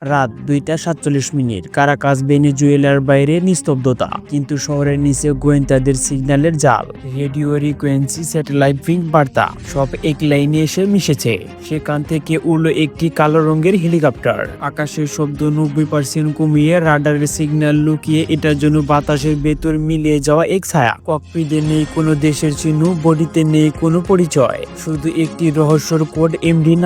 রাত 2টা 47 minute. Caracas ভেনেজুয়েলার বাইরে নিস্তব্ধতা, কিন্তু শহরের নিচে গোয়েন্দাদের সিগন্যালের জাল, রেডিও রিকোয়েন্সি, স্যাটেলাইট পিং বার্তা সব এক লাইনে এসে মিশেছে। সেখান থেকে উড়ল একটি কালো রঙের হেলিকপ্টার। আকাশের শব্দ 90% কমিয়ে রাডারের সিগন্যাল লুকিয়ে এটার জন্য বাতাসের ভেতর মিলিয়ে যাওয়া এক ছায়া। ককপিটে নেই কোনো দেশের চিহ্ন, বডিতে নেই কোনো পরিচয়, শুধু একটি রহস্যর কোড MD9।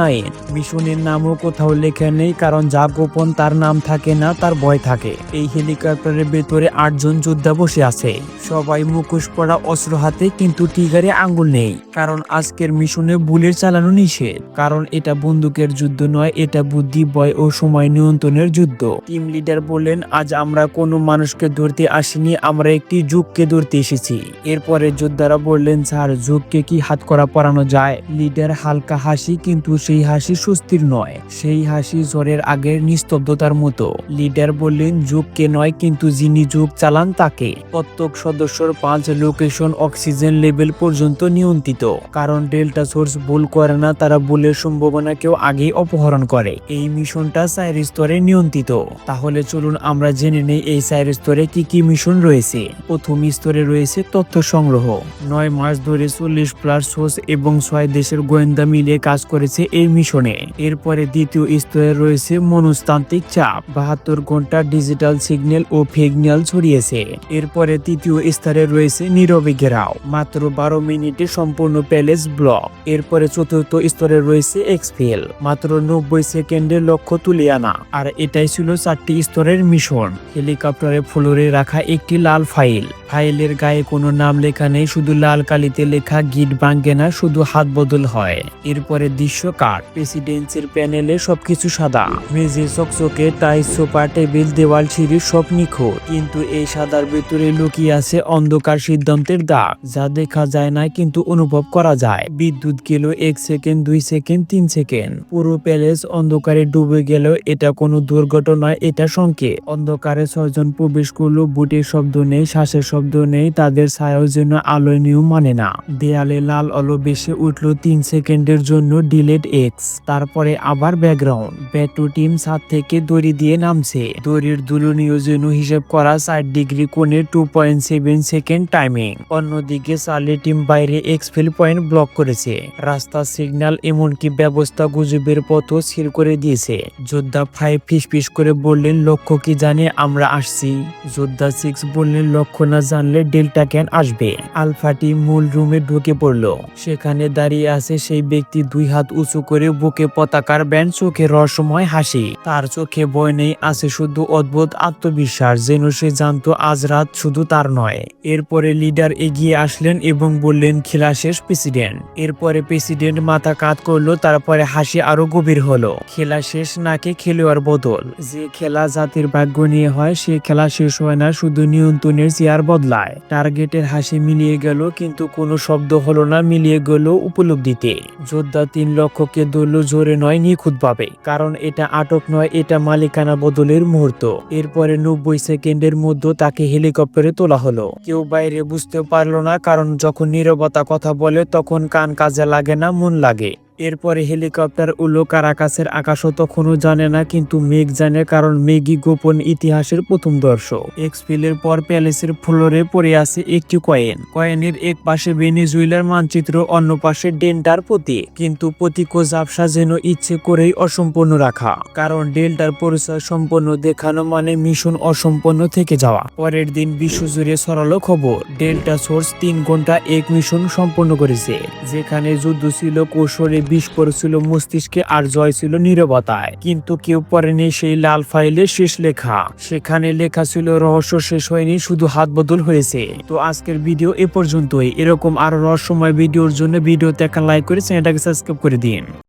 মিশনের নামও কোথাও লেখা নেই, কারণ যা গোপন তার নাম থাকে না, তার ভয় থাকে। এই হেলিকপ্টারের ভেতরে 8 জন যোদ্ধা বসে আছে, সবাই মুখোশ পরা, অস্ত্র হাতে, কিন্তু টিগারে আঙ্গুল নেই। কারণ আজকের মিশনে বুলেট চালানো নিষেধ। কারণ এটা বন্দুকের যুদ্ধ নয়, এটা বুদ্ধি, ভয় ও সময় নিয়ন্ত্রণের যুদ্ধ। টিম লিডার বললেন, আজ আমরা কোনো মানুষকে ধরতে আসিনি, আমরা একটি যুগকে ধরতে এসেছি। এরপরে যোদ্ধারা বললেন, স্যার, যুগকে কি হাতকড়া পরানো যায়? লিডার হালকা হাসি, কিন্তু সেই হাসি সুস্থির নয়, সেই হাসি ঝড়ের আগের নিস্তব্ধতার মতো। লিডার বললেন, যুগকে নয়, কিন্তু যিনি যুগ চালান তাকে। প্রত্যেক সদস্যর 5 লোকেশন অক্সিজেন লেভেল পর্যন্ত নিয়ন্ত্রিত। কারণ ডেল্টা সোর্স ভুল করে না, তারা ভুলের সম্ভাবনাকেও আগেই অপহরণ করে। এই মিশনটা 4 স্তরে নিয়ন্ত্রিত। তাহলে চলুন আমরা জেনে নেই এই 4 স্তরে কি কি মিশন রয়েছে। প্রথম স্তরে রয়েছে তথ্য সংগ্রহ। 9 মাস ধরে 40+ সোর্স এবং 6 দেশের গোয়েন্দা মিলে কাজ করেছে এই মিশনে। এরপরে দ্বিতীয় স্তরে রয়েছে মনস্তান্ত্রিক চাপ। 72 ঘন্টা ডিজিটাল সিগন্যাল ও ফিগন্যাল ছড়িয়েছে। এরপরে তৃতীয় স্তরে রয়েছে নীরবে ঘেরাও, মাত্র 12 মিনিটে সম্পূর্ণ প্যালেস ব্লক। এরপরে চতুর্থ স্তরে রয়েছে এক্সফিল, মাত্র 90 সেকেন্ডে লক্ষ্য তুলে আনা। আর এটাই ছিল 4টি স্তরের মিশন। হেলিকপ্টারে ফ্লোরে রাখা একটি লাল ফাইল, ফাইলের গায়ে কোনো নাম লেখা নেই, শুধু লাল কালিতে লেখা, গিট ভাঙ্গে না, শুধু হাত বদল হয়। এরপরে দৃশ্য কাট, প্রেসিডেন্সির প্যানেলে সবকিছু সাদা, মেঝে চকচকে, টাইস, সোফা, টেবিল, দেওয়াল, সিঁড়ি সব নিখুঁত। কিন্তু এই সাদার ভিতরে লুকিয়ে আছে অন্ধকার সিদ্ধান্তের দাগ, যা দেখা যায় না কিন্তু অনুভব করা যায়। বিদ্যুৎ গেল 1 সেকেন্ড, 2 সেকেন্ড, 3 সেকেন্ড, পুরো প্যালেস অন্ধকারে ডুবে গেল। এটা কোনো দুর্ঘটনা, এটা সংকেত। অন্ধকারে 6 জন প্রবেশ করলো, বুটের শব্দ নেই, শ্বাসের শব্দ নেই, তাদের ছায়াও যেন আলোয় নিয়ম মানে না। দেয়ালে লাল আলো বেশি উঠল 3 সেকেন্ডের জন্য, ডিলেট এক্স। তারপরে আবার ব্যাকগ্রাউন্ড, ব্যাটু টিম ছাদ থেকে দড়ি দিয়ে নামছে, দড়ির দুলনীয় যেন হিসেব করা 4 ডিগ্রি কোণে 2.7 সেকেন্ড টাইমিং। অন্যদিকে চার্লি টিম বাইরে এক্সফিল পয়েন্ট ব্লক করেছে, রাস্তা, সিগন্যাল, এমনকি ব্যবস্থা গুজবের পথও স্থির করে দিয়েছে। যোদ্ধা 5 ফিসফিস করে বললেন, লক্ষ্য কি জানে? আমরা আসছি। যোদ্ধা 6 বললেন, লক্ষ্য না জানলে ডেল্টা ক্যান আসবে। আলফা টিম মূল রুমে ঢুকে পড়ল। সেখানে দাঁড়িয়ে আছে সেই ব্যক্তি, 2 হাত উঁচু করে, বুকে পতাকার ব্যান্ড, চোখে রহস্যময় হাসি। তার চোখে ভয় নেই, আছে শুধু অদ্ভুত আত্মবিশ্বাস, যেন সে জানতো আজ রাত শুধু তার নয়। এরপরে লিডার এগিয়ে আসলেন এবং বললেন, খেলা শেষ প্রেসিডেন্ট। এরপরে প্রেসিডেন্ট মাথা কাত করলো, তারপরে হাসি আরো গভীর হলো। খেলা শেষ নাকি খেলোয়াড় বদল? যে খেলা জাতির ভাগ্য নিয়ে হয়, সে খেলা শেষ হয় না, শুধু নিয়ন্ত্রণের চেয়ার বদলায়। টার্গেটের হাসি মিলিয়ে গেল, কিন্তু কোনো শব্দ হলো না, মিলিয়ে গেল উপলব্ধিতে। যোদ্ধা 3 লক্ষকে ধরল, জোরে নয়, নিখুঁতভাবে। কারণ এটা আটক নয়, এটা মালিকানা বদলের মুহূর্ত। এরপরে 90 সেকেন্ডের মধ্যে তাকে হেলিকপ্টারে তোলা হলো। কেউ বাইরে বুঝতে পারলো না, কারণ যখন নীরবতা কথা বলে তখন কান কাজে লাগে না, মন লাগে। এরপরে হেলিকপ্টার উড়ল কারাকাসের আকাশও তখনও জানে না, কিন্তু মেঘ জানে, কারণ মেঘই গোপন ইতিহাসের প্রথম দর্শক। এক্সফিলের পর প্যালেসের ফ্লোরে পড়ে আছে একটি কয়েন। কয়েনের এক পাশে ভেনেজুয়েলার মানচিত্র, অন্য পাশে ডেল্টার প্রতীক। কিন্তু প্রতীকও ঝাপসা, যেন ইচ্ছে করেই অসম্পূর্ণ রাখা। কারণ ডেল্টার পরিচয় সম্পন্ন দেখানো মানে মিশন অসম্পূর্ণ থেকে যাওয়া। পরের দিন বিশ্বজুড়ে ছড়ালো খবর, ডেল্টা সোর্স 3 ঘন্টা এক মিশন সম্পন্ন করেছে, যেখানে যুদ্ধ ছিল কৌশলে, বিষ পড়েছিল মস্তিষ্কে, আর জয় ছিল নীরবতায়। কিন্তু কেউ পড়েনি সেই লাল ফাইলের শেষ লেখা। সেখানে লেখা ছিল, রহস্য শেষ হয়নি, শুধু হাত বদল হয়েছে। তো আজকের ভিডিও এ পর্যন্তই। এরকম আরো রহস্যময় ভিডিওর জন্য ভিডিওতে একটা লাইক করে চ্যানেলটাকে সাবস্ক্রাইব করে দিন।